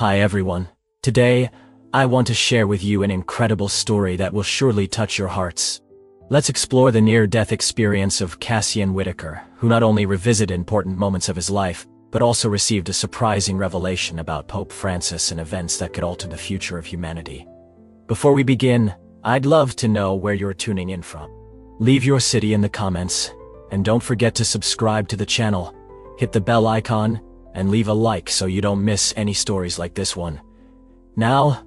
Hi everyone. Today, I want to share with you an incredible story that will surely touch your hearts. Let's explore the near-death experience of Cassian Whitaker, who not only revisited important moments of his life, but also received a surprising revelation about Pope Francis and events that could alter the future of humanity. Before we begin, I'd love to know where you're tuning in from. Leave your city in the comments, and don't forget to subscribe to the channel, hit the bell icon, and leave a like so you don't miss any stories like this one. Now,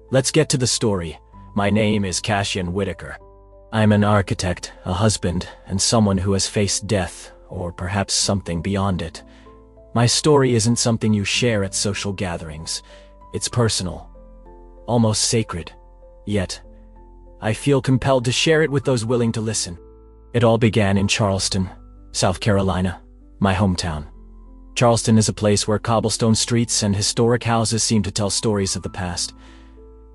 let's get to the story. My name is Cassian Whitaker. I'm an architect, a husband, and someone who has faced death, or perhaps something beyond it. My story isn't something you share at social gatherings. It's personal, almost sacred. Yet, I feel compelled to share it with those willing to listen. It all began in Charleston, South Carolina, my hometown. Charleston is a place where cobblestone streets and historic houses seem to tell stories of the past.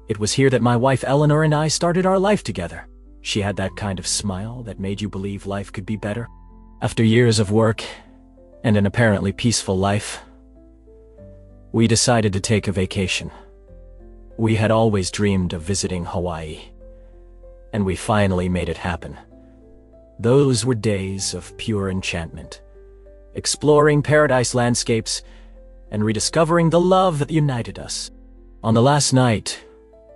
It was here that my wife Eleanor and I started our life together. She had that kind of smile that made you believe life could be better. After years of work and an apparently peaceful life, we decided to take a vacation. We had always dreamed of visiting Hawaii, and we finally made it happen. Those were days of pure enchantment, exploring paradise landscapes and rediscovering the love that united us. On the last night,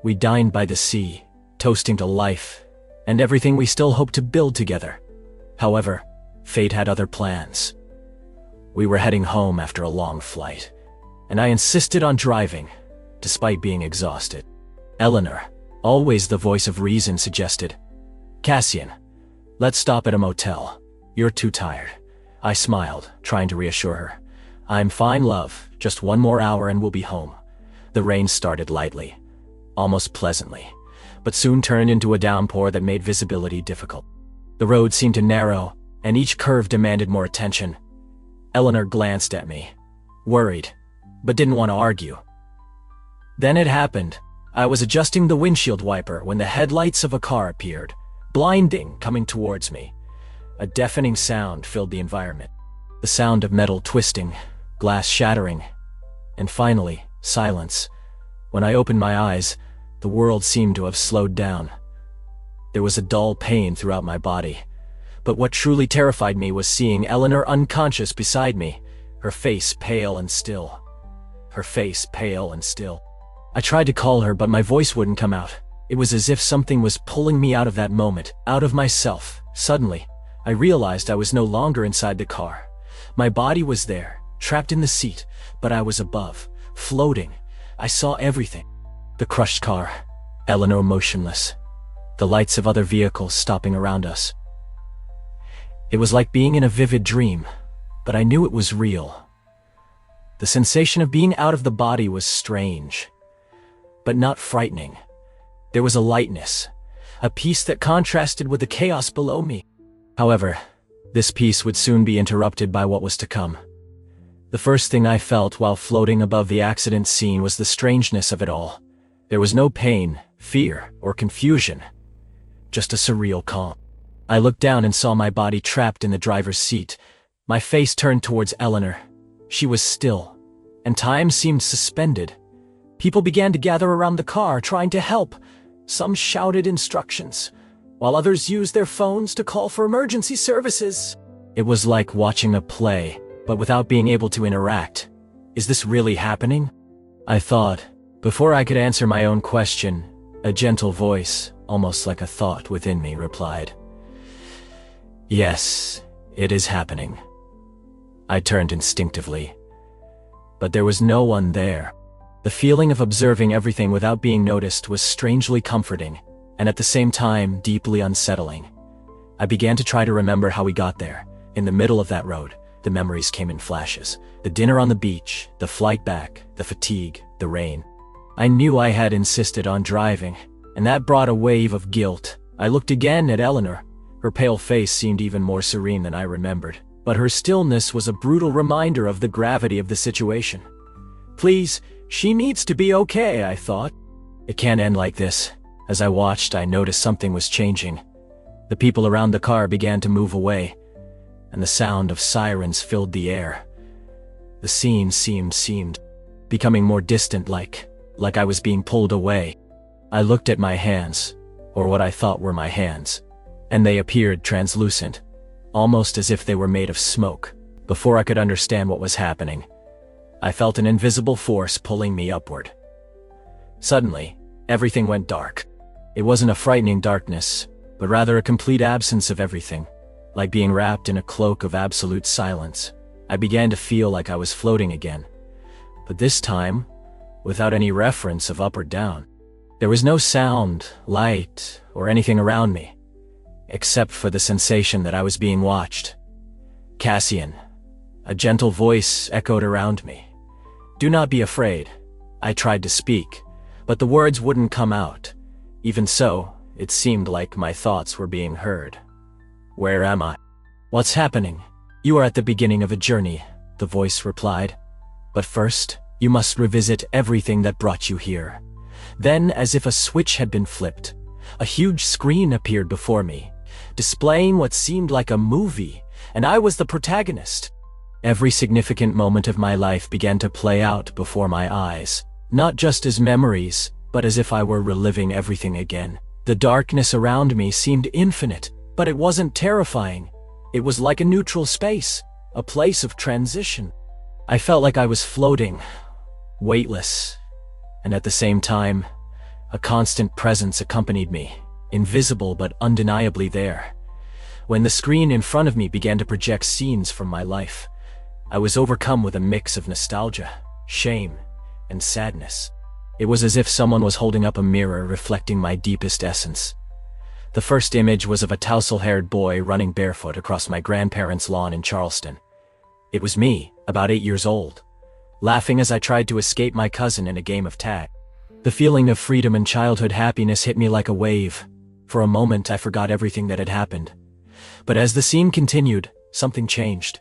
we dined by the sea, toasting to life and everything we still hoped to build together. However, fate had other plans. We were heading home after a long flight, and I insisted on driving, despite being exhausted. Eleanor, always the voice of reason, suggested, "Cassian, let's stop at a motel. You're too tired." I smiled, trying to reassure her. "I'm fine, love. Just one more hour and we'll be home." The rain started lightly, almost pleasantly, but soon turned into a downpour that made visibility difficult. The road seemed to narrow, and each curve demanded more attention. Eleanor glanced at me, worried, but didn't want to argue. Then it happened. I was adjusting the windshield wiper when the headlights of a car appeared, blinding, coming towards me. A deafening sound filled the environment. The sound of metal twisting, glass shattering, and finally, silence. When I opened my eyes, the world seemed to have slowed down. There was a dull pain throughout my body, but what truly terrified me was seeing Eleanor unconscious beside me, her face pale and still. Her face pale and still. I tried to call her, but my voice wouldn't come out. It was as if something was pulling me out of that moment, out of myself. Suddenly, I realized I was no longer inside the car. My body was there, trapped in the seat, but I was above, floating. I saw everything. The crushed car, Eleanor motionless, the lights of other vehicles stopping around us. It was like being in a vivid dream, but I knew it was real. The sensation of being out of the body was strange, but not frightening. There was a lightness, a peace that contrasted with the chaos below me. However, this peace would soon be interrupted by what was to come. The first thing I felt while floating above the accident scene was the strangeness of it all. There was no pain, fear, or confusion, just a surreal calm. I looked down and saw my body trapped in the driver's seat. My face turned towards Eleanor. She was still, and time seemed suspended. People began to gather around the car, trying to help. Some shouted instructions, while others used their phones to call for emergency services. It was like watching a play, but without being able to interact. Is this really happening? I thought. Before I could answer my own question, a gentle voice, almost like a thought within me, replied, "Yes, it is happening." I turned instinctively, but there was no one there. The feeling of observing everything without being noticed was strangely comforting, and at the same time, deeply unsettling. I began to try to remember how we got there. In the middle of that road, the memories came in flashes. The dinner on the beach, the flight back, the fatigue, the rain. I knew I had insisted on driving, and that brought a wave of guilt. I looked again at Eleanor. Her pale face seemed even more serene than I remembered, but her stillness was a brutal reminder of the gravity of the situation. Please, she needs to be okay, I thought. It can't end like this. As I watched, I noticed something was changing. The people around the car began to move away, and the sound of sirens filled the air. The scene seemed becoming more distant like I was being pulled away. I looked at my hands, or what I thought were my hands, and they appeared translucent, almost as if they were made of smoke. Before I could understand what was happening, I felt an invisible force pulling me upward. Suddenly, everything went dark. It wasn't a frightening darkness, but rather a complete absence of everything, like being wrapped in a cloak of absolute silence. I began to feel like I was floating again, but this time, without any reference of up or down. There was no sound, light, or anything around me, except for the sensation that I was being watched. "Cassian," a gentle voice echoed around me. "Do not be afraid." I tried to speak, but the words wouldn't come out. Even so, it seemed like my thoughts were being heard. "Where am I? What's happening?" "You are at the beginning of a journey," the voice replied. "But first, you must revisit everything that brought you here." Then, as if a switch had been flipped, a huge screen appeared before me, displaying what seemed like a movie, and I was the protagonist. Every significant moment of my life began to play out before my eyes, not just as memories, but as if I were reliving everything again. The darkness around me seemed infinite, but it wasn't terrifying. It was like a neutral space, a place of transition. I felt like I was floating, weightless, and at the same time, a constant presence accompanied me, invisible but undeniably there. When the screen in front of me began to project scenes from my life, I was overcome with a mix of nostalgia, shame, and sadness. It was as if someone was holding up a mirror reflecting my deepest essence. The first image was of a tousle-haired boy running barefoot across my grandparents' lawn in Charleston. It was me, about 8 years old, laughing as I tried to escape my cousin in a game of tag. The feeling of freedom and childhood happiness hit me like a wave. For a moment, I forgot everything that had happened. But as the scene continued, something changed.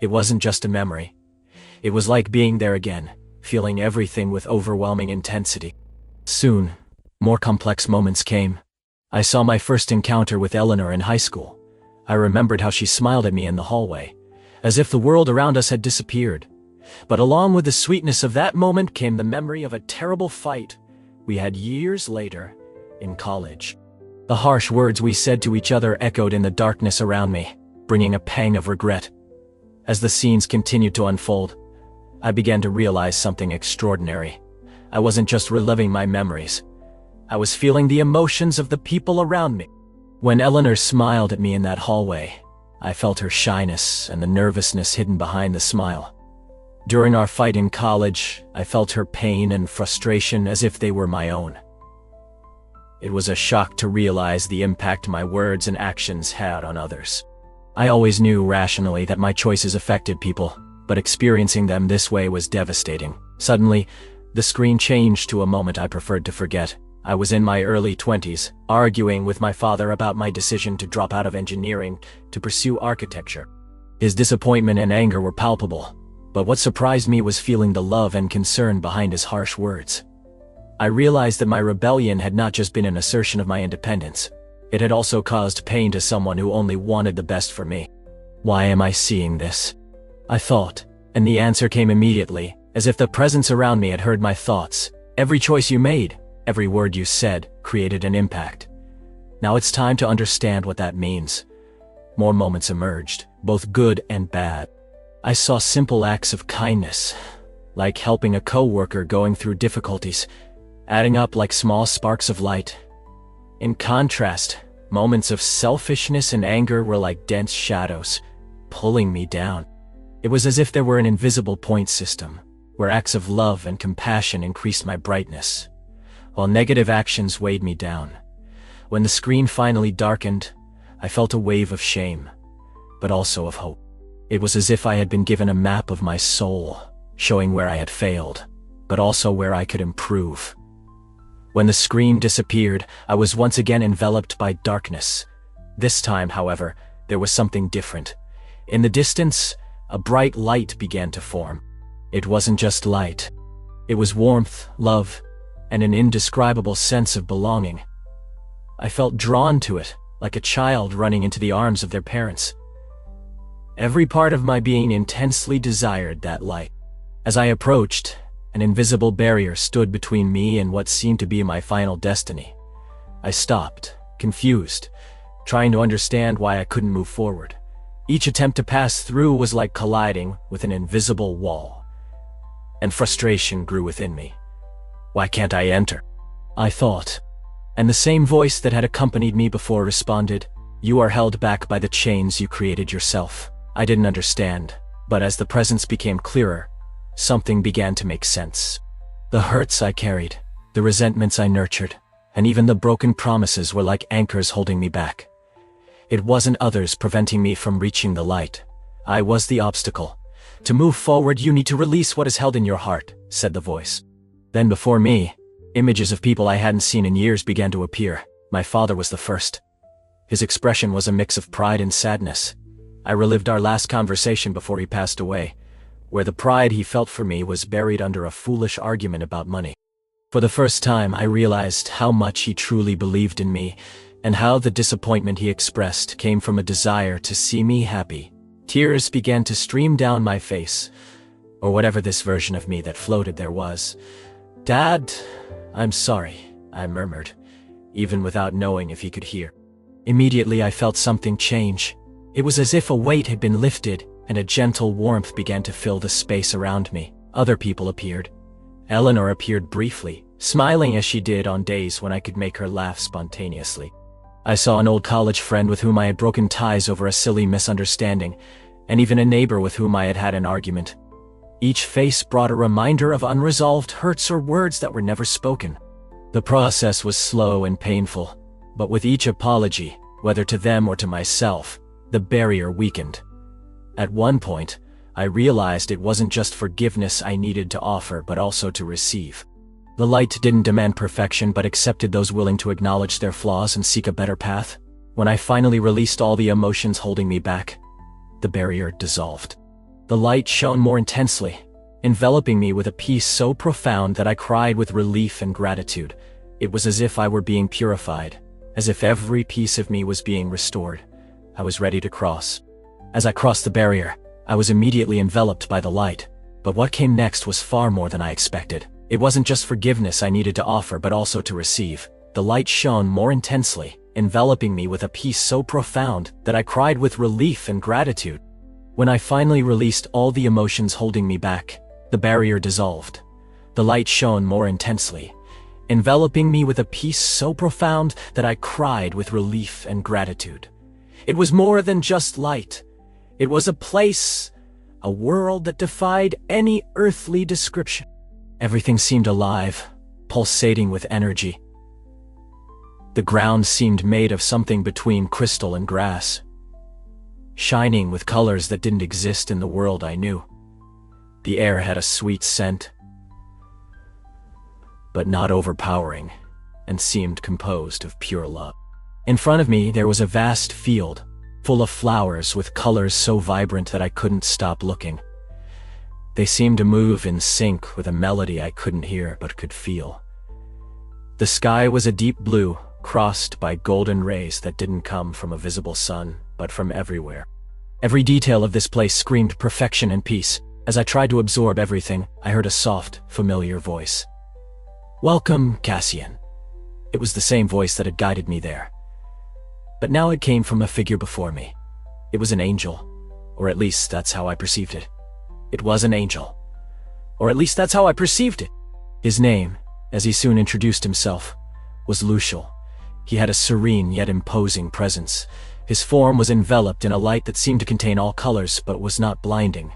It wasn't just a memory. It was like being there again, feeling everything with overwhelming intensity. Soon, more complex moments came. I saw my first encounter with Eleanor in high school. I remembered how she smiled at me in the hallway, as if the world around us had disappeared. But along with the sweetness of that moment came the memory of a terrible fight we had years later in college. The harsh words we said to each other echoed in the darkness around me, bringing a pang of regret. As the scenes continued to unfold, I began to realize something extraordinary. I wasn't just reliving my memories. I was feeling the emotions of the people around me. When Eleanor smiled at me in that hallway, I felt her shyness and the nervousness hidden behind the smile. During our fight in college, I felt her pain and frustration as if they were my own. It was a shock to realize the impact my words and actions had on others. I always knew rationally that my choices affected people, but experiencing them this way was devastating. Suddenly, the screen changed to a moment I preferred to forget. I was in my early 20s, arguing with my father about my decision to drop out of engineering to pursue architecture. His disappointment and anger were palpable, but what surprised me was feeling the love and concern behind his harsh words. I realized that my rebellion had not just been an assertion of my independence. It had also caused pain to someone who only wanted the best for me. Why am I seeing this? I thought, and the answer came immediately, as if the presence around me had heard my thoughts. Every choice you made, every word you said, created an impact. Now it's time to understand what that means. More moments emerged, both good and bad. I saw simple acts of kindness, like helping a coworker going through difficulties, adding up like small sparks of light. In contrast, moments of selfishness and anger were like dense shadows, pulling me down. It was as if there were an invisible point system, where acts of love and compassion increased my brightness, while negative actions weighed me down. When the screen finally darkened, I felt a wave of shame, but also of hope. It was as if I had been given a map of my soul, showing where I had failed, but also where I could improve. When the screen disappeared, I was once again enveloped by darkness. This time, however, there was something different. In the distance, a bright light began to form. It wasn't just light. It was warmth, love, and an indescribable sense of belonging. I felt drawn to it, like a child running into the arms of their parents. Every part of my being intensely desired that light. As I approached, An invisible barrier stood between me and what seemed to be my final destiny. I stopped, confused, trying to understand why I couldn't move forward. Each attempt to pass through was like colliding with an invisible wall, and frustration grew within me. Why can't I enter? I thought. And the same voice that had accompanied me before responded, "You are held back by the chains you created yourself." I didn't understand, but as the presence became clearer, something began to make sense. The hurts I carried, the resentments I nurtured, and even the broken promises were like anchors holding me back. It wasn't others preventing me from reaching the light. I was the obstacle. "To move forward, you need to release what is held in your heart," said the voice. Then before me, images of people I hadn't seen in years began to appear. My father was the first. His expression was a mix of pride and sadness. I relived our last conversation before he passed away, where the pride he felt for me was buried under a foolish argument about money. For the first time, I realized how much he truly believed in me, and how the disappointment he expressed came from a desire to see me happy. Tears began to stream down my face, or whatever this version of me that floated there was. "Dad, I'm sorry," I murmured, even without knowing if he could hear. Immediately I felt something change. It was as if a weight had been lifted, and a gentle warmth began to fill the space around me. Other people appeared. Eleanor appeared briefly, smiling as she did on days when I could make her laugh spontaneously. I saw an old college friend with whom I had broken ties over a silly misunderstanding, and even a neighbor with whom I had had an argument. Each face brought a reminder of unresolved hurts or words that were never spoken. The process was slow and painful, but with each apology, whether to them or to myself, the barrier weakened. At one point, I realized it wasn't just forgiveness I needed to offer, but also to receive. The light didn't demand perfection, but accepted those willing to acknowledge their flaws and seek a better path. When I finally released all the emotions holding me back, the barrier dissolved. The light shone more intensely, enveloping me with a peace so profound that I cried with relief and gratitude. It was as if I were being purified, as if every piece of me was being restored. I was ready to cross. As I crossed the barrier, I was immediately enveloped by the light. But what came next was far more than I expected. It wasn't just forgiveness I needed to offer, but also to receive. The light shone more intensely, enveloping me with a peace so profound that I cried with relief and gratitude. When I finally released all the emotions holding me back, the barrier dissolved. The light shone more intensely, enveloping me with a peace so profound that I cried with relief and gratitude. It was more than just light. It was a place, a world that defied any earthly description. Everything seemed alive, pulsating with energy. The ground seemed made of something between crystal and grass, shining with colors that didn't exist in the world I knew. The air had a sweet scent, but not overpowering, and seemed composed of pure love. In front of me there was a vast field, full of flowers with colors so vibrant that I couldn't stop looking. They seemed to move in sync with a melody I couldn't hear but could feel. The sky was a deep blue, crossed by golden rays that didn't come from a visible sun, but from everywhere. Every detail of this place screamed perfection and peace. As I tried to absorb everything, I heard a soft, familiar voice. "Welcome, Cassian." It was the same voice that had guided me there. But now it came from a figure before me. It was an angel, or at least that's how I perceived it. It was an angel, or at least that's how I perceived it. His name, as he soon introduced himself, was Lucial. He had a serene yet imposing presence. His form was enveloped in a light that seemed to contain all colors but was not blinding.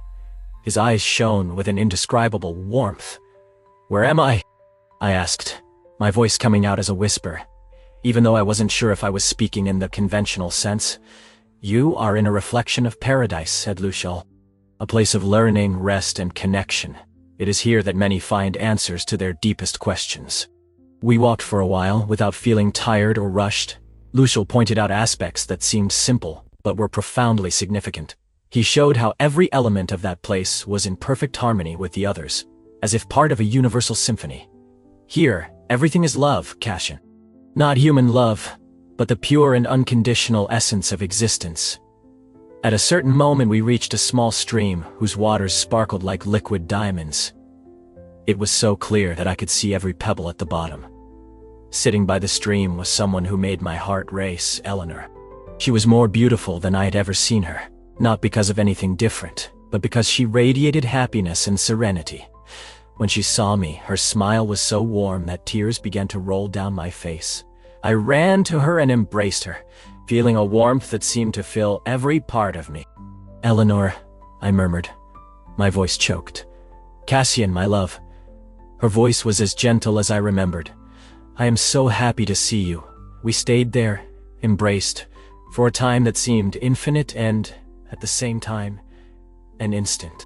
His eyes shone with an indescribable warmth. "Where am I?" I asked, my voice coming out as a whisper, even though I wasn't sure if I was speaking in the conventional sense. "You are in a reflection of paradise," said Lucial. "A place of learning, rest, and connection. It is here that many find answers to their deepest questions." We walked for a while without feeling tired or rushed. Lucial pointed out aspects that seemed simple, but were profoundly significant. He showed how every element of that place was in perfect harmony with the others, as if part of a universal symphony. "Here, everything is love, Cassian. Not human love, but the pure and unconditional essence of existence." At a certain moment we reached a small stream whose waters sparkled like liquid diamonds. It was so clear that I could see every pebble at the bottom. Sitting by the stream was someone who made my heart race, Eleanor. She was more beautiful than I had ever seen her, not because of anything different, but because she radiated happiness and serenity. When she saw me, her smile was so warm that tears began to roll down my face. I ran to her and embraced her, feeling a warmth that seemed to fill every part of me. "Eleanor," I murmured. My voice choked. "Cassian, my love." Her voice was as gentle as I remembered. "I am so happy to see you." We stayed there, embraced, for a time that seemed infinite and, at the same time, an instant.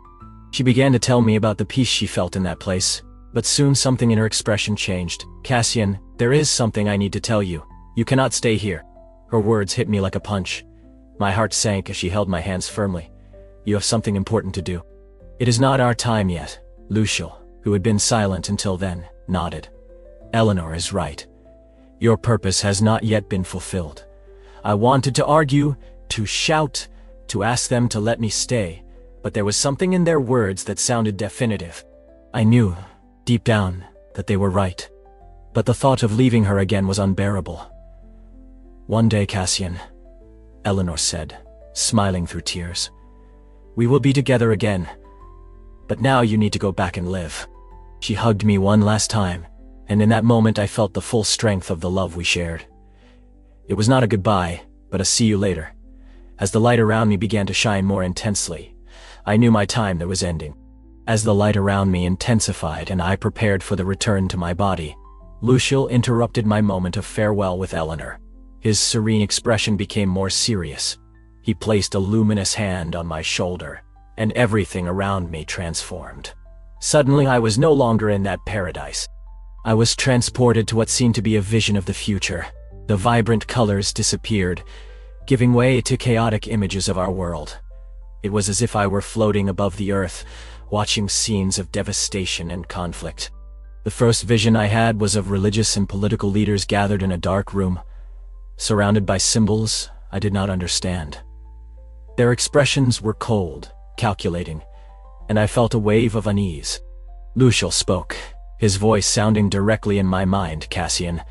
She began to tell me about the peace she felt in that place, but soon something in her expression changed. "Cassian, there is something I need to tell you. You cannot stay here." Her words hit me like a punch. My heart sank as she held my hands firmly. "You have something important to do." "It is not our time yet." Luciel, who had been silent until then, nodded. "Eleanor is right. Your purpose has not yet been fulfilled." I wanted to argue, to shout, to ask them to let me stay, but there was something in their words that sounded definitive. I knew, deep down, that they were right, but the thought of leaving her again was unbearable. "One day, Cassian," Eleanor said, smiling through tears, "we will be together again, but now you need to go back and live." She hugged me one last time, and in that moment I felt the full strength of the love we shared. It was not a goodbye, but a see you later. As the light around me began to shine more intensely, I knew my time there was ending. As the light around me intensified and I prepared for the return to my body, Luciel interrupted my moment of farewell with Eleanor. His serene expression became more serious. He placed a luminous hand on my shoulder, and everything around me transformed. Suddenly I was no longer in that paradise. I was transported to what seemed to be a vision of the future. The vibrant colors disappeared, giving way to chaotic images of our world. It was as if I were floating above the earth, watching scenes of devastation and conflict. The first vision I had was of religious and political leaders gathered in a dark room, surrounded by symbols I did not understand. Their expressions were cold, calculating, and I felt a wave of unease. Luciel spoke, his voice sounding directly in my mind. "Cassian,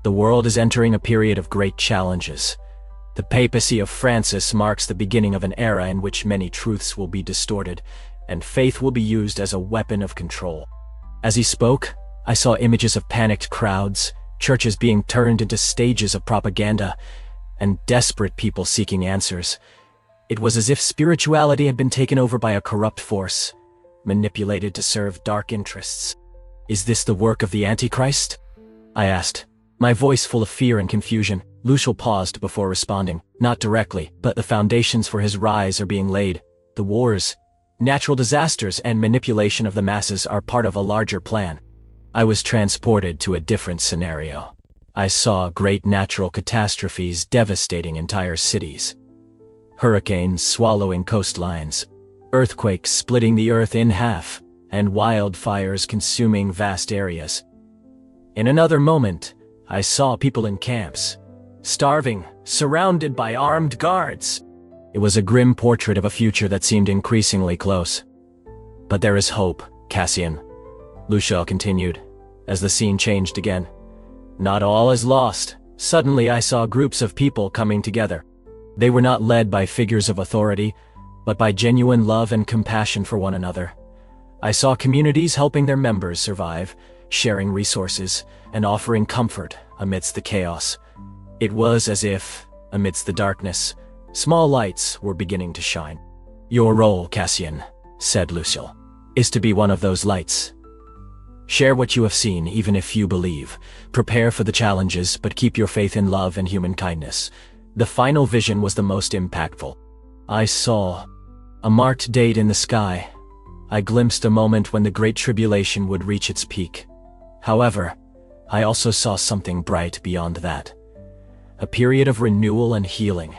the world is entering a period of great challenges. The papacy of Francis marks the beginning of an era in which many truths will be distorted, and faith will be used as a weapon of control." As he spoke, I saw images of panicked crowds, churches being turned into stages of propaganda, and desperate people seeking answers. It was as if spirituality had been taken over by a corrupt force, manipulated to serve dark interests. "Is this the work of the Antichrist?" I asked, my voice full of fear and confusion. Luciel paused before responding. "Not directly, but the foundations for his rise are being laid. The wars, natural disasters, and manipulation of the masses are part of a larger plan." I was transported to a different scenario. I saw great natural catastrophes devastating entire cities. Hurricanes swallowing coastlines, earthquakes splitting the earth in half, and wildfires consuming vast areas. In another moment, I saw people in camps, starving, surrounded by armed guards. It was a grim portrait of a future that seemed increasingly close. "But there is hope, Cassian," Luciel continued, as the scene changed again. "Not all is lost." Suddenly I saw groups of people coming together. They were not led by figures of authority, but by genuine love and compassion for one another. I saw communities helping their members survive, sharing resources, and offering comfort amidst the chaos. It was as if, amidst the darkness, small lights were beginning to shine. "Your role, Cassian," said Luciel, "is to be one of those lights. Share what you have seen, even if few believe. Prepare for the challenges, but keep your faith in love and human kindness." The final vision was the most impactful. I saw a marked date in the sky. I glimpsed a moment when the Great Tribulation would reach its peak. However, I also saw something bright beyond that. A period of renewal and healing,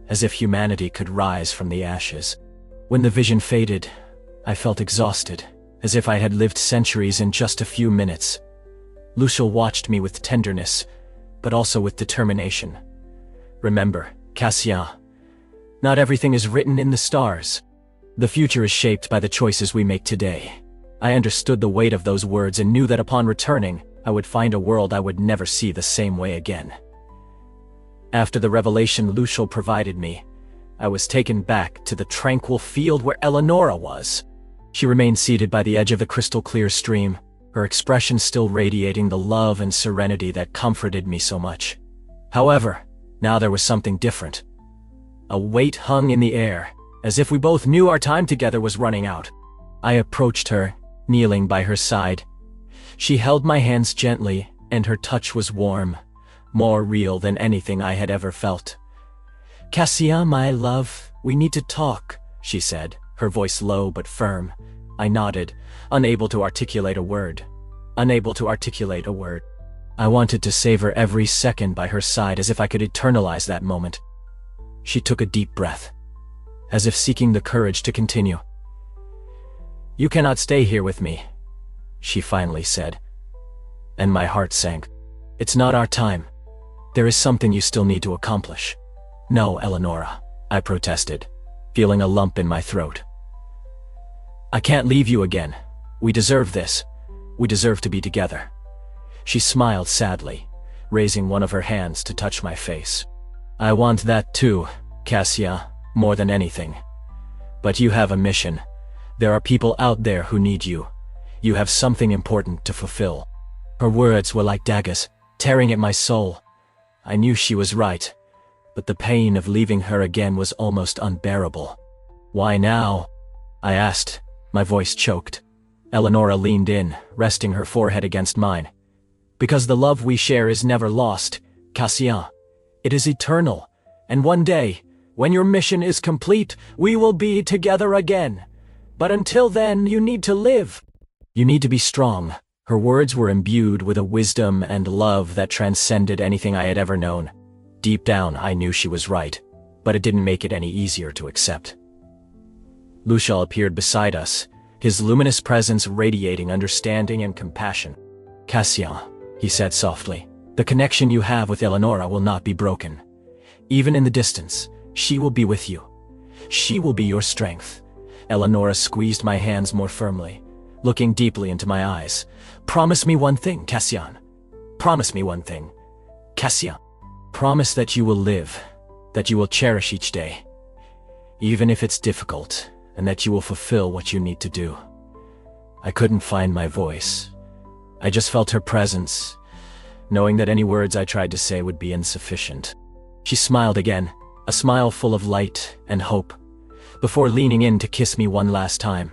as if humanity could rise from the ashes. When the vision faded, I felt exhausted, as if I had lived centuries in just a few minutes. Luciel watched me with tenderness, but also with determination. "Remember, Cassian, not everything is written in the stars. The future is shaped by the choices we make today." I understood the weight of those words and knew that upon returning, I would find a world I would never see the same way again. After the revelation Lucial provided me, I was taken back to the tranquil field where Eleonora was. She remained seated by the edge of the crystal-clear stream, her expression still radiating the love and serenity that comforted me so much. However, now there was something different. A weight hung in the air, as if we both knew our time together was running out. I approached her, kneeling by her side. She held my hands gently, and her touch was warm, more real than anything I had ever felt. "Cassian, my love, we need to talk," she said, her voice low but firm. I nodded, unable to articulate a word. I wanted to savor every second by her side as if I could eternalize that moment. She took a deep breath, as if seeking the courage to continue. "You cannot stay here with me," she finally said, and my heart sank. "It's not our time. There is something you still need to accomplish." "No, Eleonora," I protested, feeling a lump in my throat. "I can't leave you again. We deserve this. We deserve to be together." She smiled sadly, raising one of her hands to touch my face. "I want that too, Cassia, more than anything. But you have a mission. There are people out there who need you. You have something important to fulfill." Her words were like daggers, tearing at my soul. I knew she was right, but the pain of leaving her again was almost unbearable. "Why now?" I asked, my voice choked. Eleonora leaned in, resting her forehead against mine. "Because the love we share is never lost, Cassian. It is eternal, and one day, when your mission is complete, we will be together again. But until then, you need to live. You need to be strong." Her words were imbued with a wisdom and love that transcended anything I had ever known. Deep down, I knew she was right, but it didn't make it any easier to accept. Lucial appeared beside us, his luminous presence radiating understanding and compassion. "Cassian," he said softly, "the connection you have with Eleonora will not be broken. Even in the distance, she will be with you. She will be your strength." Eleonora squeezed my hands more firmly, looking deeply into my eyes. "Promise me one thing, Cassian. Promise me one thing, Cassian. Promise that you will live, that you will cherish each day, even if it's difficult, and that you will fulfill what you need to do." I couldn't find my voice. I just felt her presence, knowing that any words I tried to say would be insufficient. She smiled again, a smile full of light and hope, before leaning in to kiss me one last time.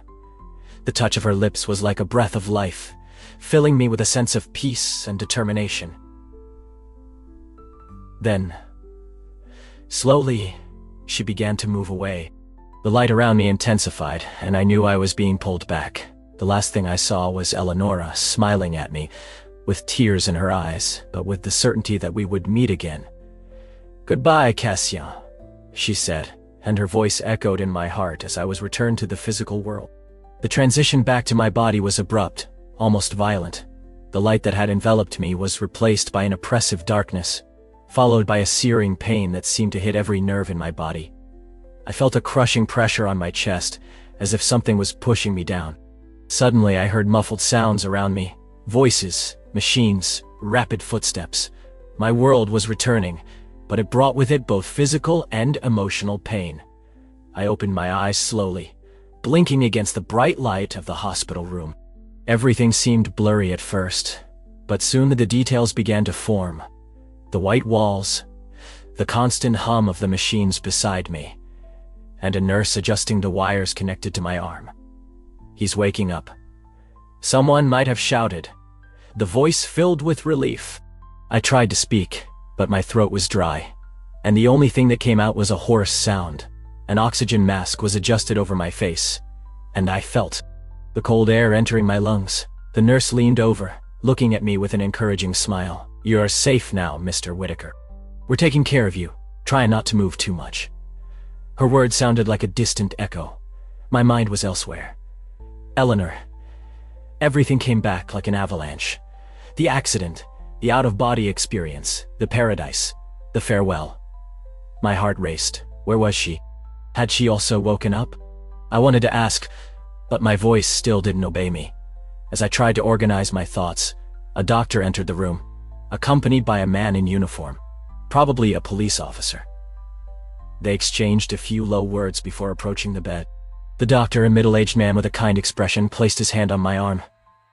The touch of her lips was like a breath of life, filling me with a sense of peace and determination. Then, slowly, she began to move away. The light around me intensified, and I knew I was being pulled back. The last thing I saw was Eleonora smiling at me, with tears in her eyes, but with the certainty that we would meet again. "Goodbye, Cassian," she said, and her voice echoed in my heart as I was returned to the physical world. The transition back to my body was abrupt, almost violent. The light that had enveloped me was replaced by an oppressive darkness, followed by a searing pain that seemed to hit every nerve in my body. I felt a crushing pressure on my chest, as if something was pushing me down. Suddenly I heard muffled sounds around me, voices, machines, rapid footsteps. My world was returning, but it brought with it both physical and emotional pain. I opened my eyes slowly, blinking against the bright light of the hospital room. Everything seemed blurry at first, but soon the details began to form. The white walls, the constant hum of the machines beside me, and a nurse adjusting the wires connected to my arm. "He's waking up," someone might have shouted, the voice filled with relief. I tried to speak, but my throat was dry, and the only thing that came out was a hoarse sound. An oxygen mask was adjusted over my face, and I felt the cold air entering my lungs. The nurse leaned over, looking at me with an encouraging smile. "You are safe now, Mr. Whitaker. We're taking care of you. Try not to move too much." Her words sounded like a distant echo. My mind was elsewhere. Eleanor. Everything came back like an avalanche. The accident, the out-of-body experience, the paradise, the farewell. My heart raced. Where was she? Had she also woken up? I wanted to ask, but my voice still didn't obey me. As I tried to organize my thoughts, a doctor entered the room, accompanied by a man in uniform, probably a police officer. They exchanged a few low words before approaching the bed. The doctor, a middle-aged man with a kind expression, placed his hand on my arm.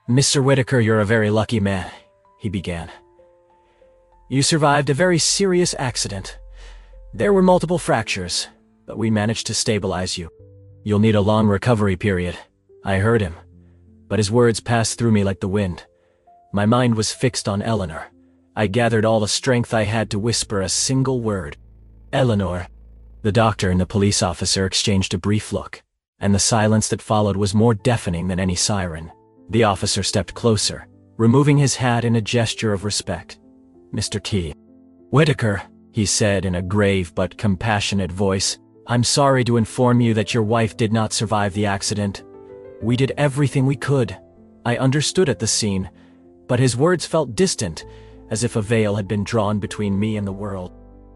"Mr. Whitaker, you're a very lucky man," he began. "You survived a very serious accident. There were multiple fractures, but we managed to stabilize you. You'll need a long recovery period." I heard him, but his words passed through me like the wind. My mind was fixed on Eleanor. I gathered all the strength I had to whisper a single word. "Eleanor." The doctor and the police officer exchanged a brief look, and the silence that followed was more deafening than any siren. The officer stepped closer, removing his hat in a gesture of respect. "Mr. T. Whitaker," he said in a grave but compassionate voice, "I'm sorry to inform you that your wife did not survive the accident. We did everything we could." I understood at the scene, but his words felt distant, as if a veil had been drawn between me and the world.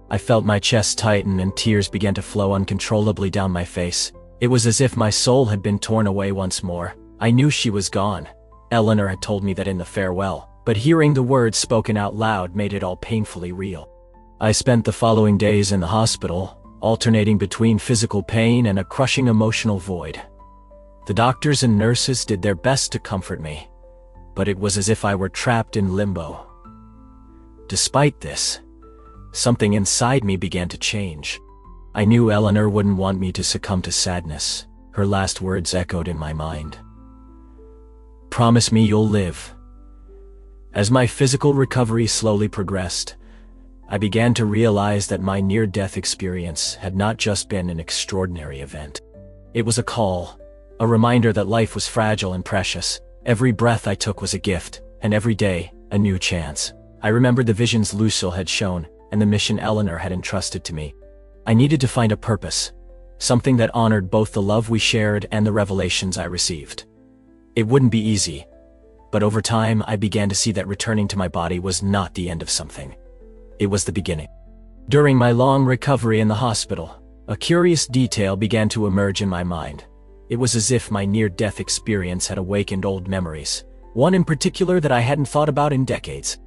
I felt my chest tighten and tears began to flow uncontrollably down my face. It was as if my soul had been torn away once more. I knew she was gone. Eleanor had told me that in the farewell, but hearing the words spoken out loud made it all painfully real. I spent the following days in the hospital, alternating between physical pain and a crushing emotional void. The doctors and nurses did their best to comfort me, but it was as if I were trapped in limbo. Despite this, something inside me began to change. I knew Eleanor wouldn't want me to succumb to sadness. Her last words echoed in my mind. "Promise me you'll live." As my physical recovery slowly progressed, I began to realize that my near-death experience had not just been an extraordinary event. It was a call, a reminder that life was fragile and precious. Every breath I took was a gift, and every day, a new chance. I remembered the visions Lucille had shown, and the mission Eleanor had entrusted to me. I needed to find a purpose, something that honored both the love we shared and the revelations I received. It wouldn't be easy, but over time I began to see that returning to my body was not the end of something. It was the beginning. During my long recovery in the hospital, a curious detail began to emerge in my mind. It was as if my near-death experience had awakened old memories, one in particular that I hadn't thought about in decades.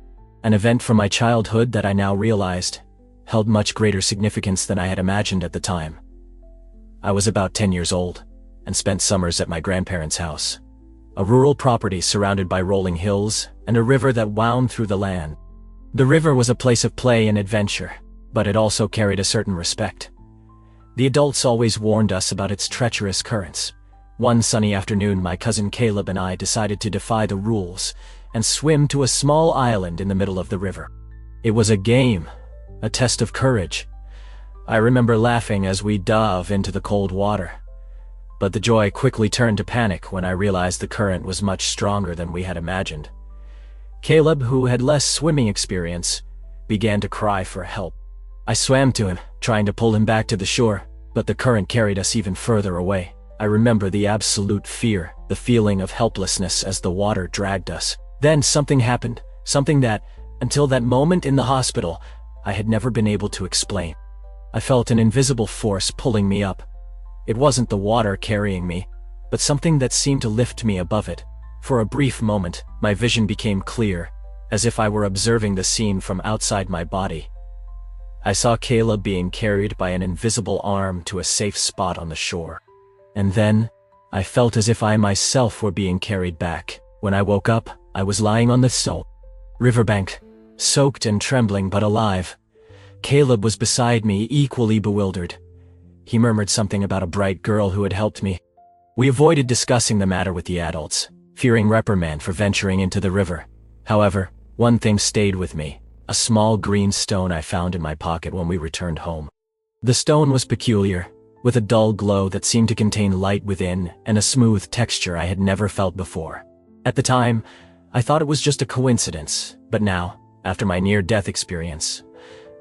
An event from my childhood that I now realized held much greater significance than I had imagined at the time. I was about 10 years old and spent summers at my grandparents' house, a rural property surrounded by rolling hills and a river that wound through the land. The river was a place of play and adventure, but it also carried a certain respect. The adults always warned us about its treacherous currents. One sunny afternoon, my cousin Caleb and I decided to defy the rules and swim to a small island in the middle of the river. It was a game, a test of courage. I remember laughing as we dove into the cold water, but the joy quickly turned to panic when I realized the current was much stronger than we had imagined. Caleb, who had less swimming experience, began to cry for help. I swam to him, trying to pull him back to the shore, but the current carried us even further away. I remember the absolute fear, the feeling of helplessness as the water dragged us. Then something happened, something that, until that moment in the hospital, I had never been able to explain. I felt an invisible force pulling me up. It wasn't the water carrying me, but something that seemed to lift me above it. For a brief moment, my vision became clear, as if I were observing the scene from outside my body. I saw Caleb being carried by an invisible arm to a safe spot on the shore. And then, I felt as if I myself were being carried back. When I woke up, I was lying on the riverbank, soaked and trembling but alive. Caleb was beside me, equally bewildered. He murmured something about a bright girl who had helped me. We avoided discussing the matter with the adults, fearing reprimand for venturing into the river. However, one thing stayed with me, a small green stone I found in my pocket when we returned home. The stone was peculiar, with a dull glow that seemed to contain light within and a smooth texture I had never felt before. At the time, I thought it was just a coincidence, but now, after my near-death experience,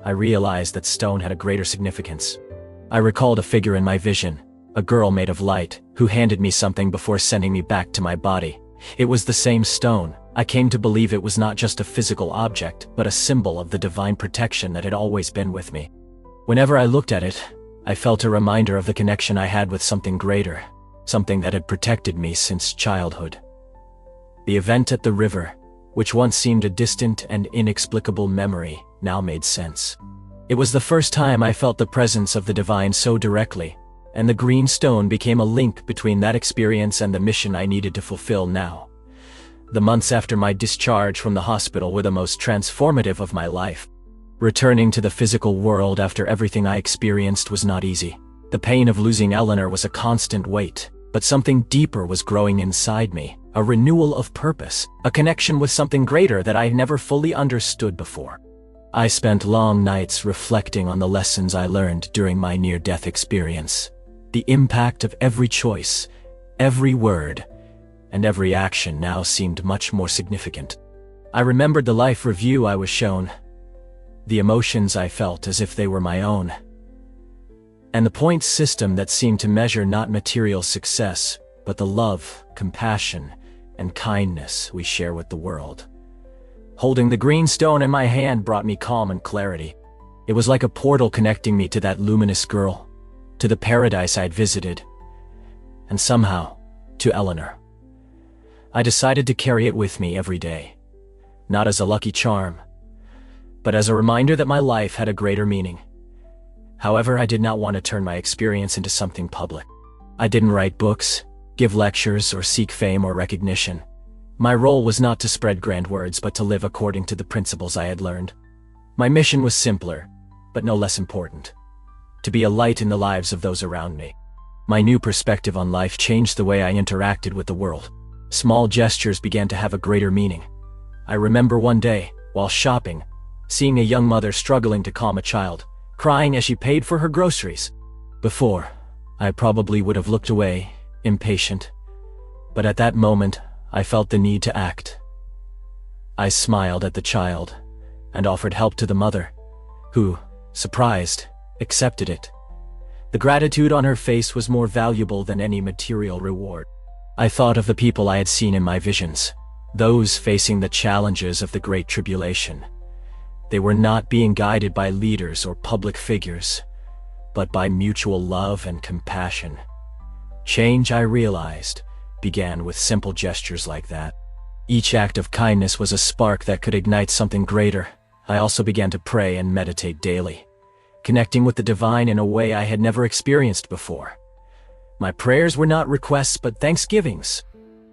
I realized that stone had a greater significance. I recalled a figure in my vision, a girl made of light, who handed me something before sending me back to my body. It was the same stone. I came to believe it was not just a physical object, but a symbol of the divine protection that had always been with me. Whenever I looked at it, I felt a reminder of the connection I had with something greater, something that had protected me since childhood. The event at the river, which once seemed a distant and inexplicable memory, now made sense. It was the first time I felt the presence of the divine so directly, and the green stone became a link between that experience and the mission I needed to fulfill now. The months after my discharge from the hospital were the most transformative of my life. Returning to the physical world after everything I experienced was not easy. The pain of losing Eleanor was a constant weight, but something deeper was growing inside me, a renewal of purpose, a connection with something greater that I never fully understood before. I spent long nights reflecting on the lessons I learned during my near-death experience. The impact of every choice, every word, and every action now seemed much more significant. I remembered the life review I was shown, the emotions I felt as if they were my own, and the point system that seemed to measure not material success, but the love, compassion, and kindness we share with the world. Holding the green stone in my hand brought me calm and clarity. It was like a portal connecting me to that luminous girl, to the paradise I'd visited, and somehow, to Eleanor. I decided to carry it with me every day, not as a lucky charm, but as a reminder that my life had a greater meaning. However, I did not want to turn my experience into something public. I didn't write books, give lectures, or seek fame or recognition. My role was not to spread grand words, but to live according to the principles I had learned. My mission was simpler, but no less important: to be a light in the lives of those around me. My new perspective on life changed the way I interacted with the world. Small gestures began to have a greater meaning. I remember one day, while shopping, seeing a young mother struggling to calm a child, crying as she paid for her groceries. Before, I probably would have looked away, impatient, but at that moment, I felt the need to act. I smiled at the child and offered help to the mother, who, surprised, accepted it. The gratitude on her face was more valuable than any material reward. I thought of the people I had seen in my visions, those facing the challenges of the Great Tribulation. They were not being guided by leaders or public figures, but by mutual love and compassion. Change, I realized, began with simple gestures like that. Each act of kindness was a spark that could ignite something greater. I also began to pray and meditate daily, connecting with the divine in a way I had never experienced before. My prayers were not requests but thanksgivings.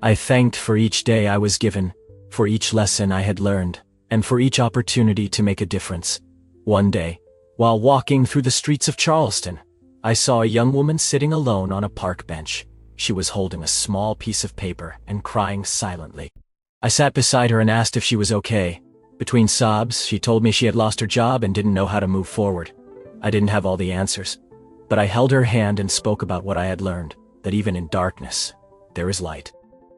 I thanked for each day I was given, for each lesson I had learned, and for each opportunity to make a difference. One day, while walking through the streets of Charleston, I saw a young woman sitting alone on a park bench. She was holding a small piece of paper and crying silently. I sat beside her and asked if she was okay. Between sobs, she told me she had lost her job and didn't know how to move forward. I didn't have all the answers, but I held her hand and spoke about what I had learned, that even in darkness, there is light.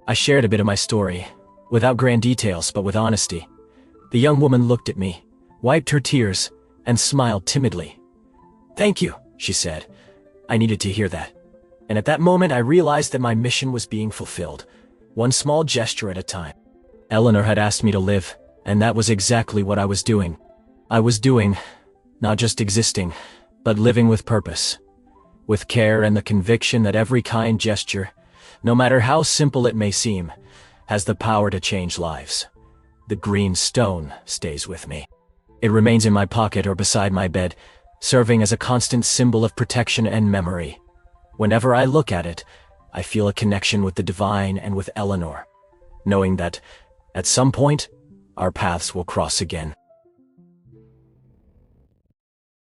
I shared a bit of my story, without grand details but with honesty. The young woman looked at me, wiped her tears, and smiled timidly. "Thank you," she said. I needed to hear that. And at that moment I realized that my mission was being fulfilled, one small gesture at a time. Eleanor had asked me to live, and that was exactly what I was doing. I was doing, not just existing, but living with purpose, with care and the conviction that every kind gesture, no matter how simple it may seem, has the power to change lives. The green stone stays with me. It remains in my pocket or beside my bed, serving as a constant symbol of protection and memory. Whenever I look at it, I feel a connection with the divine and with Eleanor, knowing that, at some point, our paths will cross again.